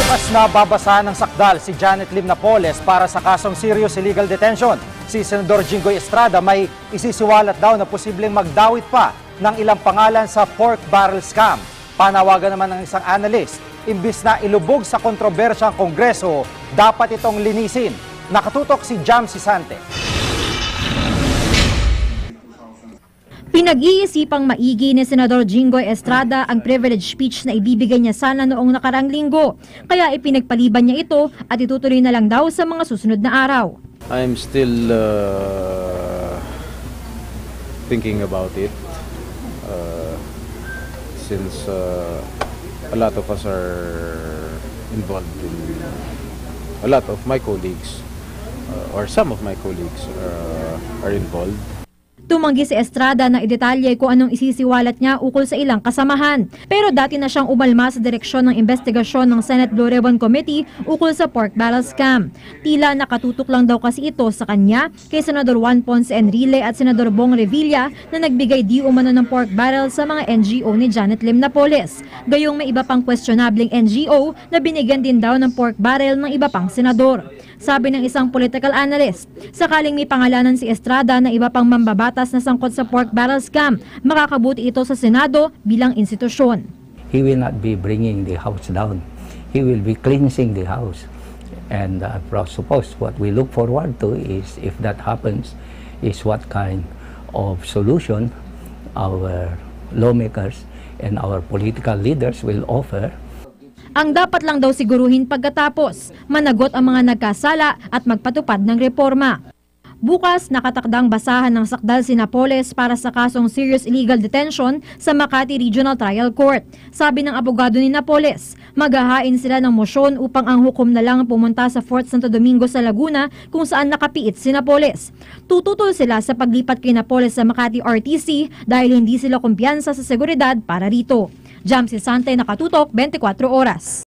Bukas na babasahan ng sakdal si Janet Lim Napoles para sa kasong serious illegal detention. Si Senador Jinggoy Estrada may isisiwalat daw na posibleng magdawit pa ng ilang pangalan sa pork barrel scam. Panawagan naman ng isang analyst, imbis na ilubog sa kontrobersyang Kongreso, dapat itong linisin. Nakatutok si Jam Sisante. Pinag-iisipang maigi ni Senador Jinggoy Estrada ang privilege speech na ibibigay niya sana noong nakarang linggo. Kaya ipinagpaliban niya ito at itutuloy na lang daw sa mga susunod na araw. I'm still thinking about it since a lot of us are involved in, a lot of my colleagues or some of my colleagues are involved. Tumanggi si Estrada na idetalye kung anong isisiwalat niya ukol sa ilang kasamahan. Pero dati na siyang umalma sa direksyon ng investigasyon ng Senate Blue Ribbon Committee ukol sa pork barrel scam. Tila nakatutok lang daw kasi ito sa kanya, kay Senador Juan Ponce Enrile at Senador Bong Revilla na nagbigay di umano ng pork barrel sa mga NGO ni Janet Lim Napoles. Gayong may iba pang questionableng NGO na binigyan din daw ng pork barrel ng iba pang senador. Sabi ng isang political analyst, sakaling may pangalanan si Estrada na iba pang mambabatas na sangkot sa pork barrel scam, makakabuti ito sa Senado bilang institusyon. He will not be bringing the House down. He will be cleansing the House. And I suppose what we look forward to is, if that happens, is what kind of solution our lawmakers and our political leaders will offer. Ang dapat lang daw siguruhin pagkatapos, managot ang mga nagkasala at magpatupad ng reforma. Bukas, nakatakdang basahan ng sakdal si Napoles para sa kasong serious illegal detention sa Makati Regional Trial Court. Sabi ng abogado ni Napoles, maghahain sila ng mosyon upang ang hukom na lang pumunta sa Fort Santo Domingo sa Laguna kung saan nakapiit si Napoles. Tututol sila sa paglipat kay Napoles sa Makati RTC dahil hindi sila kumpiyansa sa seguridad para rito. Jam Sisante, nakatutok, 24 oras.